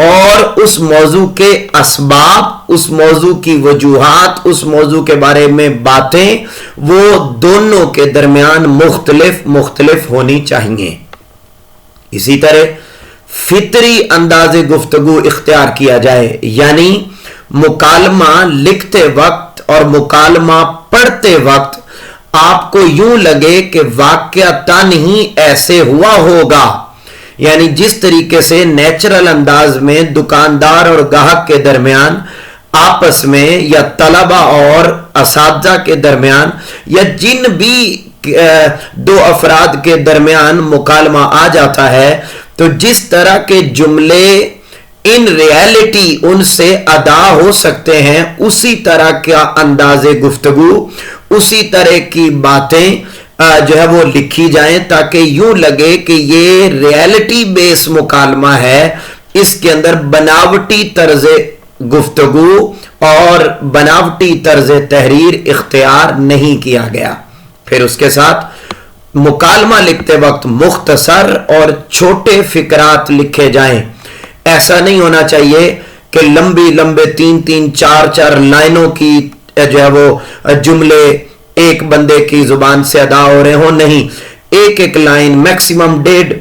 اور اس موضوع کے اسباب، اس موضوع کی وجوہات، اس موضوع کے بارے میں باتیں، وہ دونوں کے درمیان مختلف ہونی چاہیے۔ اسی طرح فطری انداز گفتگو اختیار کیا جائے، یعنی مکالمہ لکھتے وقت اور مکالمہ پڑھتے وقت آپ کو یوں لگے کہ واقعتاً ہی ایسے ہوا ہوگا، یعنی جس طریقے سے نیچرل انداز میں دکاندار اور گاہک کے درمیان آپس میں، یا طلبہ اور اساتذہ کے درمیان، یا جن بھی دو افراد کے درمیان مکالمہ آ جاتا ہے، تو جس طرح کے جملے ان ریالٹی ان سے ادا ہو سکتے ہیں، اسی طرح کا انداز گفتگو، اسی طرح کی باتیں جو ہے وہ لکھی جائیں، تاکہ یوں لگے کہ یہ ریالٹی بیس مکالمہ ہے، اس کے اندر بناوٹی طرز گفتگو اور بناوٹی طرز تحریر اختیار نہیں کیا گیا۔ پھر اس کے ساتھ مکالمہ لکھتے وقت مختصر اور چھوٹے فقرات لکھے جائیں۔ ایسا نہیں ہونا چاہیے کہ لمبے 3-4 لائنوں کی جو ہے وہ جملے ایک بندے کی زبان سے ادا ہو رہے ہوں، نہیں، ایک لائن، میکسیمم 1.5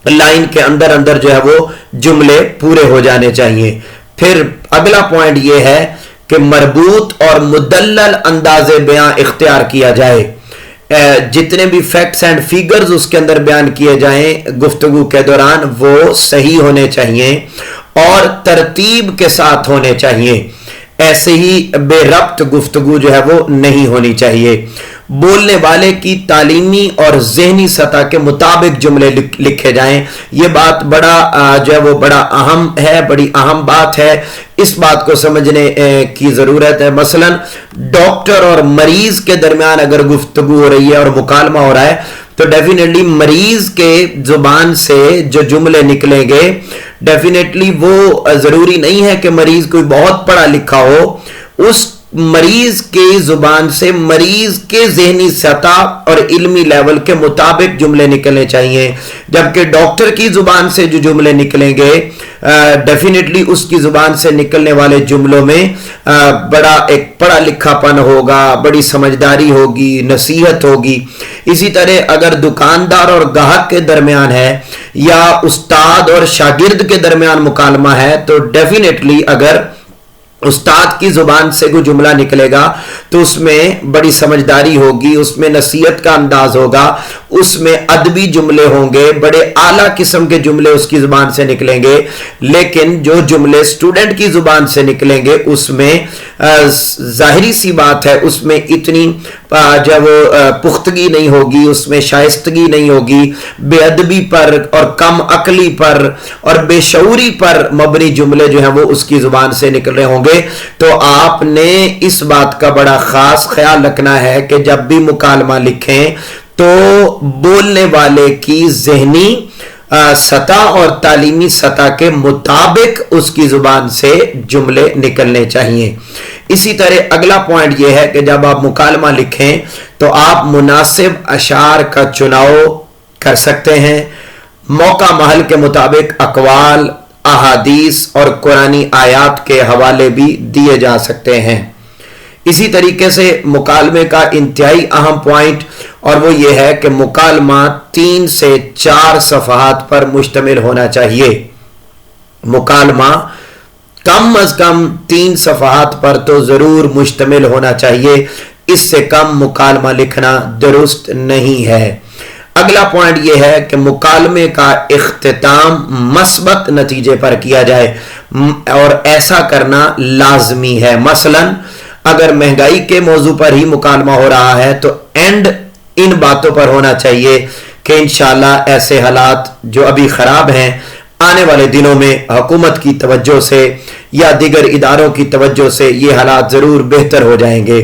لائن کے اندر جو ہے وہ جملے پورے ہو جانے چاہیے۔ پھر اگلا پوائنٹ یہ ہے کہ مربوط اور مدلل انداز بیان اختیار کیا جائے، جتنے بھی فیکٹس اینڈ فیگرز اس کے اندر بیان کیے جائیں گفتگو کے دوران، وہ صحیح ہونے چاہیے اور ترتیب کے ساتھ ہونے چاہیے۔ ایسے ہی بے ربط گفتگو جو ہے وہ نہیں ہونی چاہیے۔ بولنے والے کی تعلیمی اور ذہنی سطح کے مطابق جملے لکھے جائیں۔ یہ بات بڑا جو ہے وہ بڑا اہم ہے، بڑی اہم بات ہے، اس بات کو سمجھنے کی ضرورت ہے۔ مثلا ڈاکٹر اور مریض کے درمیان اگر گفتگو ہو رہی ہے اور مکالمہ ہو رہا ہے، تو ڈیفینیٹلی مریض کے زبان سے جو جملے نکلیں گے، ڈیفینیٹلی وہ ضروری نہیں ہے کہ مریض کوئی بہت پڑھا لکھا ہو، اس مریض کی زبان سے مریض کے ذہنی سطح اور علمی لیول کے مطابق جملے نکلنے چاہیے، جبکہ ڈاکٹر کی زبان سے جو جملے نکلیں گے، ڈیفینیٹلی اس کی زبان سے نکلنے والے جملوں میں بڑا ایک پڑھا لکھا پن ہوگا، بڑی سمجھداری ہوگی، نصیحت ہوگی۔ اسی طرح اگر دکاندار اور گاہک کے درمیان ہے، یا استاد اور شاگرد کے درمیان مکالمہ ہے، تو ڈیفینیٹلی اگر استاد کی زبان سے کوئی جملہ نکلے گا تو اس میں بڑی سمجھداری ہوگی، اس میں نصیحت کا انداز ہوگا، اس میں ادبی جملے ہوں گے، بڑے اعلیٰ قسم کے جملے اس کی زبان سے نکلیں گے۔ لیکن جو جملے اسٹوڈنٹ کی زبان سے نکلیں گے، اس میں ظاہری سی بات ہے، اس میں اتنی جب پختگی نہیں ہوگی، اس میں شائستگی نہیں ہوگی، بے ادبی پر اور کم عقلی پر اور بے شعوری پر مبنی جملے جو ہیں وہ اس کی زبان سے نکل رہے ہوں گے۔ تو آپ نے اس بات کا بڑا خاص خیال رکھنا ہے کہ جب بھی مکالمہ لکھیں تو بولنے والے کی ذہنی سطح اور تعلیمی سطح کے مطابق اس کی زبان سے جملے نکلنے چاہیے۔ اسی طرح اگلا پوائنٹ یہ ہے کہ جب آپ مکالمہ لکھیں تو آپ مناسب اشعار کا چناؤ کر سکتے ہیں، موقع محل کے مطابق اقوال، احادیث اور قرآنی آیات کے حوالے بھی دیے جا سکتے ہیں۔ اسی طریقے سے مکالمے کا انتہائی اہم پوائنٹ اور وہ یہ ہے کہ مکالمہ 3 سے 4 صفحات پر مشتمل ہونا چاہیے۔ مکالمہ کم از کم 3 صفحات پر تو ضرور مشتمل ہونا چاہیے، اس سے کم مکالمہ لکھنا درست نہیں ہے۔ اگلا پوائنٹ یہ ہے کہ مکالمے کا اختتام مثبت نتیجے پر کیا جائے، اور ایسا کرنا لازمی ہے۔ مثلا اگر مہنگائی کے موضوع پر ہی مکالمہ ہو رہا ہے تو اینڈ ان باتوں پر ہونا چاہیے کہ انشاءاللہ ایسے حالات جو ابھی خراب ہیں، آنے والے دنوں میں حکومت کی توجہ سے یا دیگر اداروں کی توجہ سے یہ حالات ضرور بہتر ہو جائیں گے۔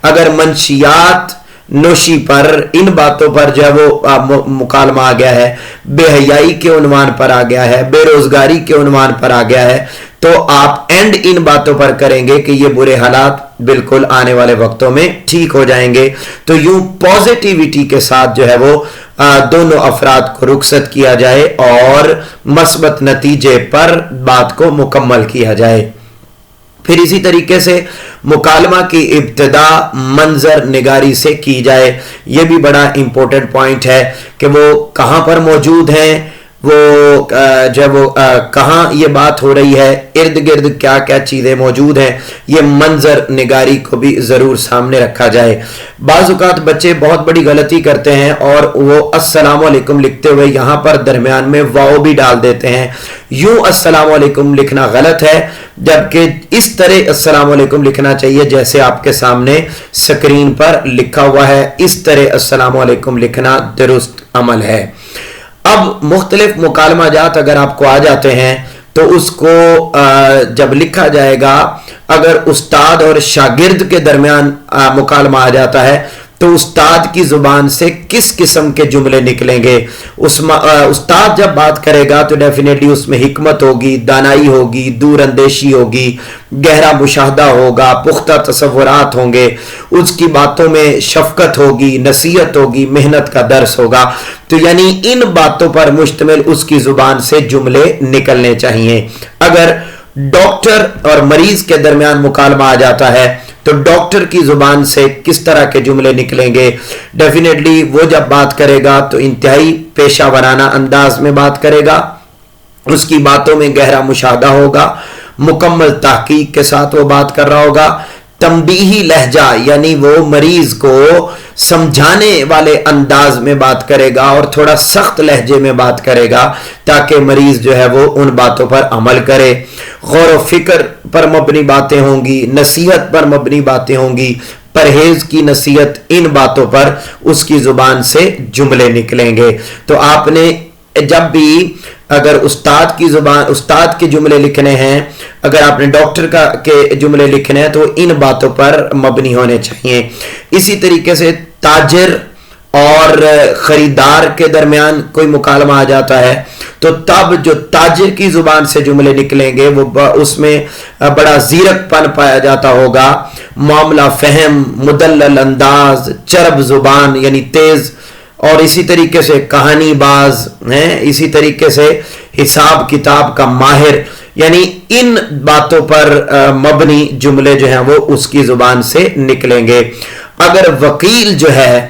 اگر منشیات نوشی پر ان باتوں پر جو ہے وہ مکالمہ آ گیا ہے، بے حیائی کے عنوان پر آ گیا ہے، بے روزگاری کے عنوان پر آ گیا ہے، تو آپ اینڈ ان باتوں پر کریں گے کہ یہ برے حالات بالکل آنے والے وقتوں میں ٹھیک ہو جائیں گے. تو یوں پازیٹیوٹی کے ساتھ جو ہے وہ دونوں افراد کو رخصت کیا جائے اور مثبت نتیجے پر بات کو مکمل کیا جائے. پھر اسی طریقے سے مکالمہ کی ابتدا منظر نگاری سے کی جائے. یہ بھی بڑا امپورٹنٹ پوائنٹ ہے کہ وہ کہاں پر موجود ہیں, وہ جب وہ کہاں یہ بات ہو رہی ہے, ارد گرد کیا کیا چیزیں موجود ہیں, یہ منظر نگاری کو بھی ضرور سامنے رکھا جائے. بعض اوقات بچے بہت بڑی غلطی کرتے ہیں اور وہ السلام علیکم لکھتے ہوئے یہاں پر درمیان میں واو بھی ڈال دیتے ہیں. یوں السلام علیکم لکھنا غلط ہے, جبکہ اس طرح السلام علیکم لکھنا چاہیے جیسے آپ کے سامنے سکرین پر لکھا ہوا ہے. اس طرح السلام علیکم لکھنا درست عمل ہے. اب مختلف مکالمہ جات اگر آپ کو آ جاتے ہیں تو اس کو جب لکھا جائے گا, اگر استاد اور شاگرد کے درمیان مکالمہ آ جاتا ہے تو استاد کی زبان سے کس قسم کے جملے نکلیں گے. استاد جب بات کرے گا تو ڈیفینیٹلی اس میں حکمت ہوگی, دانائی ہوگی, دور اندیشی ہوگی, گہرا مشاہدہ ہوگا, پختہ تصورات ہوں گے, اس کی باتوں میں شفقت ہوگی, نصیحت ہوگی, محنت کا درس ہوگا. تو یعنی ان باتوں پر مشتمل اس کی زبان سے جملے نکلنے چاہیے. اگر ڈاکٹر اور مریض کے درمیان مکالمہ آ جاتا ہے تو ڈاکٹر کی زبان سے کس طرح کے جملے نکلیں گے. ڈیفینیٹلی وہ جب بات کرے گا تو انتہائی پیشہ ورانہ انداز میں بات کرے گا, اس کی باتوں میں گہرا مشاہدہ ہوگا, مکمل تحقیق کے ساتھ وہ بات کر رہا ہوگا. تنبیہی لہجہ یعنی وہ مریض کو سمجھانے والے انداز میں بات کرے گا اور تھوڑا سخت لہجے میں بات کرے گا تاکہ مریض جو ہے وہ ان باتوں پر عمل کرے. غور و فکر پر مبنی باتیں ہوں گی, نصیحت پر مبنی باتیں ہوں گی, پرہیز کی نصیحت, ان باتوں پر اس کی زبان سے جملے نکلیں گے. تو آپ نے جب بھی اگر استاد کے جملے لکھنے ہیں, اگر آپ نے ڈاکٹر کے جملے لکھنے ہیں تو ان باتوں پر مبنی ہونے چاہیے. اسی طریقے سے تاجر اور خریدار کے درمیان کوئی مکالمہ آ جاتا ہے تو تب جو تاجر کی زبان سے جملے نکلیں گے وہ اس میں بڑا زیرک پن پایا جاتا ہوگا, معاملہ فہم, مدلل انداز, چرب زبان یعنی تیز, اور اسی طریقے سے کہانی باز ہیں, اسی طریقے سے حساب کتاب کا ماہر. یعنی ان باتوں پر مبنی جملے جو ہیں وہ اس کی زبان سے نکلیں گے. اگر وکیل جو ہے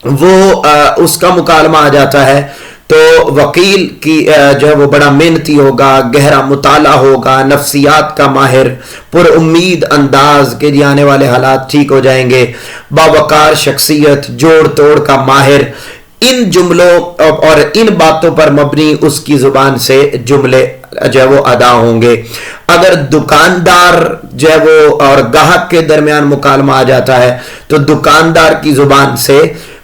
وہ اس کا مکالمہ آ جاتا ہے تو وکیل کی جو ہے وہ بڑا محنتی ہوگا, گہرا مطالعہ ہوگا, نفسیات کا ماہر, پر امید انداز کے جی آنے والے حالات ٹھیک ہو جائیں گے, باوقار شخصیت, جوڑ توڑ کا ماہر. ان جملوں اور ان باتوں پر مبنی اس کی زبان سے جملے جو ہے وہ ادا ہوں گے. اگر دکاندار جو ہے وہ اور گاہک کے درمیان مکالمہ آ جاتا ہے تو دکاندار کی زبان سے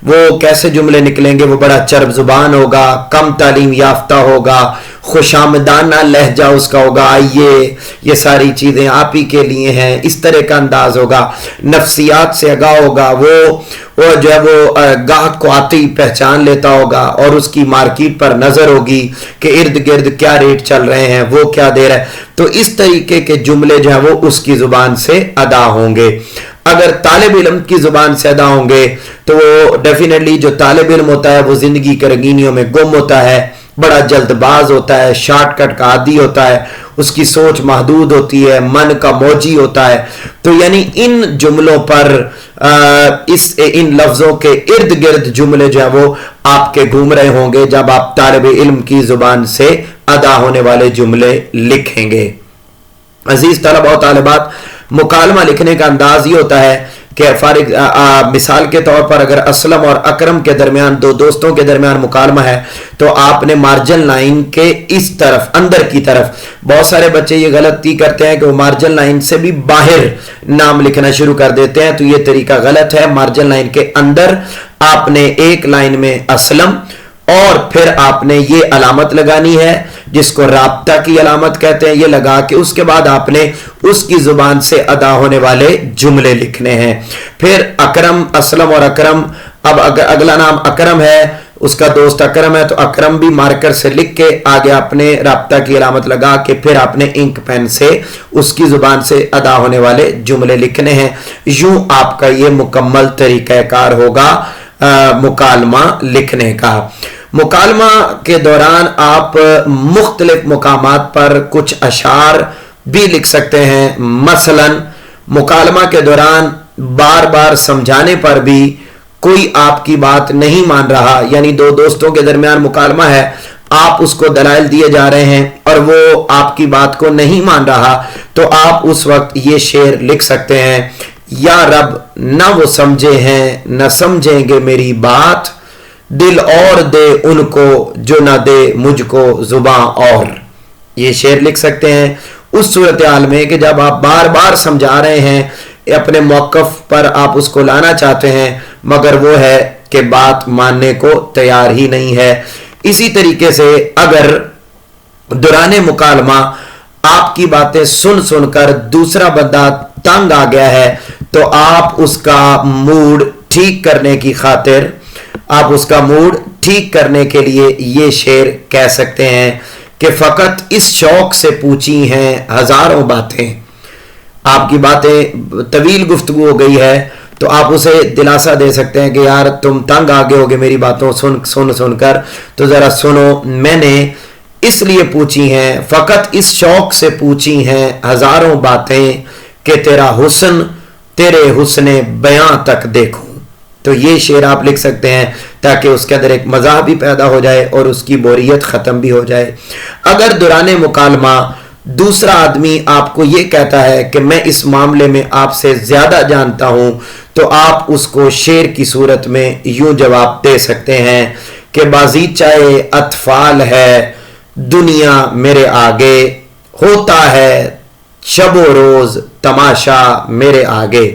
وہ کیسے جملے نکلیں گے, وہ بڑا چرب زبان ہوگا, کم تعلیم یافتہ ہوگا, خوشامدانہ لہجہ اس کا ہوگا, آئیے یہ ساری چیزیں آپ ہی کے لیے ہیں, اس طرح کا انداز ہوگا. نفسیات سے آگاہ ہوگا, وہ جو ہے وہ گاہک کو آتے ہی پہچان لیتا ہوگا اور اس کی مارکیٹ پر نظر ہوگی کہ ارد گرد کیا ریٹ چل رہے ہیں, وہ کیا دے رہا ہے. تو اس طریقے کے جملے جو ہیں وہ اس کی زبان سے ادا ہوں گے. اگر طالب علم کی زبان سے ادا ہوں گے تو وہ ڈیفینیٹلی جو طالب علم ہوتا ہے وہ زندگی کے رنگینیوں میں گم ہوتا ہے, بڑا جلد باز ہوتا ہے, شارٹ کٹ کا عادی ہوتا ہے, اس کی سوچ محدود ہوتی ہے, من کا موجی ہوتا ہے. تو یعنی ان جملوں پر ان لفظوں کے ارد گرد جملے جو ہے وہ آپ کے گھوم رہے ہوں گے جب آپ طالب علم کی زبان سے ادا ہونے والے جملے لکھیں گے. عزیز طلبہ و طالبات, مکالمہ لکھنے کا انداز یہ ہوتا ہے کہ مثال کے طور پر اگر اسلم اور اکرم کے درمیان, دو دوستوں کے درمیان مکالمہ ہے تو آپ نے مارجن لائن کے اس طرف اندر کی طرف, بہت سارے بچے یہ غلطی کرتے ہیں کہ وہ مارجن لائن سے بھی باہر نام لکھنا شروع کر دیتے ہیں, تو یہ طریقہ غلط ہے. مارجن لائن کے اندر آپ نے ایک لائن میں اسلم اور پھر آپ نے یہ علامت لگانی ہے جس کو رابطہ کی علامت کہتے ہیں, یہ لگا کے اس کے بعد آپ نے اس کی زبان سے ادا ہونے والے جملے لکھنے ہیں. پھر اکرم, اسلم اور اکرم اب اگر اگلا نام اکرم ہے, اس کا دوست اکرم ہے, تو اکرم بھی مارکر سے لکھ کے آگے آپ نے رابطہ کی علامت لگا کے پھر آپ نے انک پین سے اس کی زبان سے ادا ہونے والے جملے لکھنے ہیں. یوں آپ کا یہ مکمل طریقہ کار ہوگا مکالمہ لکھنے کا. مکالمہ کے دوران آپ مختلف مقامات پر کچھ اشعار بھی لکھ سکتے ہیں. مثلا مکالمہ کے دوران بار بار سمجھانے پر بھی کوئی آپ کی بات نہیں مان رہا, یعنی دو دوستوں کے درمیان مکالمہ ہے, آپ اس کو دلائل دیے جا رہے ہیں اور وہ آپ کی بات کو نہیں مان رہا, تو آپ اس وقت یہ شعر لکھ سکتے ہیں. یا رب نہ وہ سمجھے ہیں نہ سمجھیں گے میری بات, دل اور دے ان کو جو نہ دے مجھ کو زباں اور. یہ شعر لکھ سکتے ہیں اس صورتحال میں کہ جب آپ بار بار سمجھا رہے ہیں, اپنے موقف پر آپ اس کو لانا چاہتے ہیں, مگر وہ ہے کہ بات ماننے کو تیار ہی نہیں ہے. اسی طریقے سے اگر دوران مکالمہ آپ کی باتیں سن سن کر دوسرا بندہ تنگ آ گیا ہے, تو آپ اس کا موڈ ٹھیک کرنے کی خاطر, آپ اس کا موڈ ٹھیک کرنے کے لیے یہ شعر کہہ سکتے ہیں کہ فقط اس شوق سے پوچھی ہیں ہزاروں باتیں. آپ کی باتیں طویل گفتگو ہو گئی ہے, تو آپ اسے دلاسا دے سکتے ہیں کہ یار تم تنگ آگے ہوگے میری باتوں سن کر, تو ذرا سنو, میں نے اس لیے پوچھی ہیں, فقط اس شوق سے پوچھی ہیں ہزاروں باتیں کہ تیرا حسن تیرے حسن بیاں تک دیکھوں. تو یہ شعر آپ لکھ سکتے ہیں تاکہ اس کے اندر ایک مزاح بھی پیدا ہو جائے اور اس کی بوریت ختم بھی ہو جائے. اگر دوران مکالمہ دوسرا آدمی آپ کو یہ کہتا ہے کہ میں اس معاملے میں آپ سے زیادہ جانتا ہوں, تو آپ اس کو شعر کی صورت میں یوں جواب دے سکتے ہیں کہ بازیچہ اطفال ہے دنیا میرے آگے, ہوتا ہے شب و روز تماشا میرے آگے.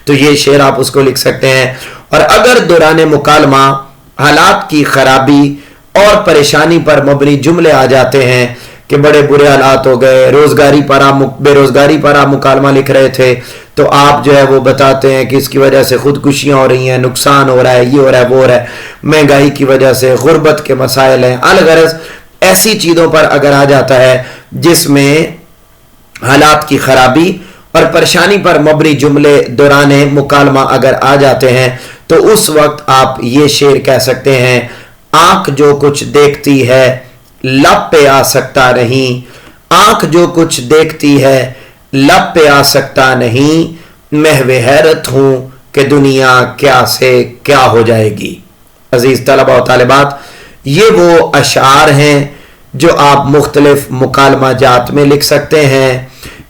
تو یہ شعر آپ اس کو لکھ سکتے ہیں. اور اگر دوران مکالمہ حالات کی خرابی اور پریشانی پر مبنی جملے آ جاتے ہیں کہ بڑے برے حالات ہو گئے, بے روزگاری پر آپ مکالمہ لکھ رہے تھے, تو آپ جو ہے وہ بتاتے ہیں کہ اس کی وجہ سے خودکشیاں ہو رہی ہیں, نقصان ہو رہا ہے, یہ ہو رہا ہے, وہ ہو رہا ہے, مہنگائی کی وجہ سے غربت کے مسائل ہیں. الغرض ایسی چیزوں پر اگر آ جاتا ہے جس میں حالات کی خرابی اور پریشانی پر مبنی جملے دوران مکالمہ اگر آ جاتے ہیں, تو اس وقت آپ یہ شعر کہہ سکتے ہیں, آنکھ جو کچھ دیکھتی ہے لب پہ آ سکتا نہیں, آنکھ جو کچھ دیکھتی ہے لب پہ آ سکتا نہیں, محو حیرت ہوں کہ دنیا کیا سے کیا ہو جائے گی. عزیز طلبہ و طالبات, یہ وہ اشعار ہیں جو آپ مختلف مکالمہ جات میں لکھ سکتے ہیں.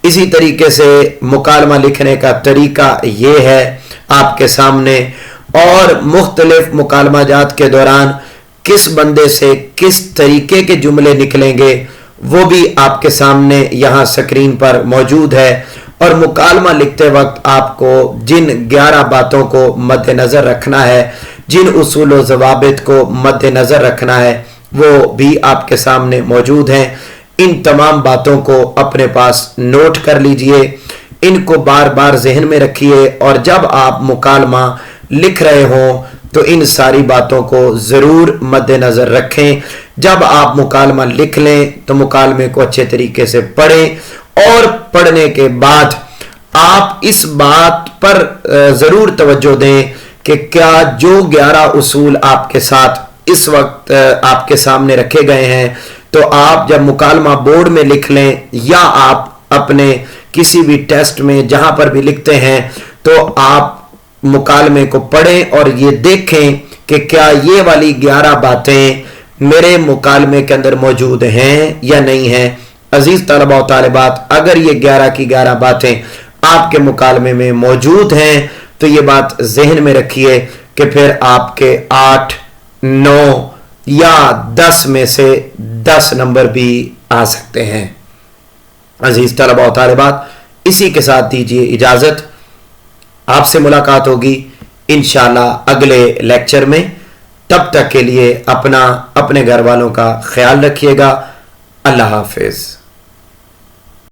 اسی طریقے سے مکالمہ لکھنے کا طریقہ یہ ہے آپ کے سامنے, اور مختلف مکالمہ جات کے دوران کس بندے سے کس طریقے کے جملے نکلیں گے وہ بھی آپ کے سامنے یہاں سکرین پر موجود ہے. اور مکالمہ لکھتے وقت آپ کو جن 11 باتوں کو مد نظر رکھنا ہے, جن اصول و ضوابط کو مد نظر رکھنا ہے, وہ بھی آپ کے سامنے موجود ہیں. ان تمام باتوں کو اپنے پاس نوٹ کر لیجئے, ان کو بار بار ذہن میں رکھیے, اور جب آپ مکالمہ لکھ رہے ہوں تو ان ساری باتوں کو ضرور مد نظر رکھیں. جب آپ مکالمہ لکھ لیں تو مکالمے کو اچھے طریقے سے پڑھیں, اور پڑھنے کے بعد آپ اس بات پر ضرور توجہ دیں کہ کیا جو 11 اصول آپ کے ساتھ اس وقت آپ کے سامنے رکھے گئے ہیں, تو آپ جب مکالمہ بورڈ میں لکھ لیں یا آپ اپنے کسی بھی ٹیسٹ میں جہاں پر بھی لکھتے ہیں, تو آپ مکالمے کو پڑھیں اور یہ دیکھیں کہ کیا یہ والی 11 باتیں میرے مکالمے کے اندر موجود ہیں یا نہیں ہیں. عزیز طلبہ و طالبات, اگر یہ 11 کی 11 باتیں آپ کے مکالمے میں موجود ہیں تو یہ بات ذہن میں رکھیے کہ پھر آپ کے 8, 9 یا 10 میں سے 10 نمبر بھی آ سکتے ہیں. عزیز طلبہ و طالبات, اسی کے ساتھ دیجیے اجازت, آپ سے ملاقات ہوگی انشاءاللہ اگلے لیکچر میں. تب تک کے لیے اپنے گھر والوں کا خیال رکھیے گا. اللہ حافظ.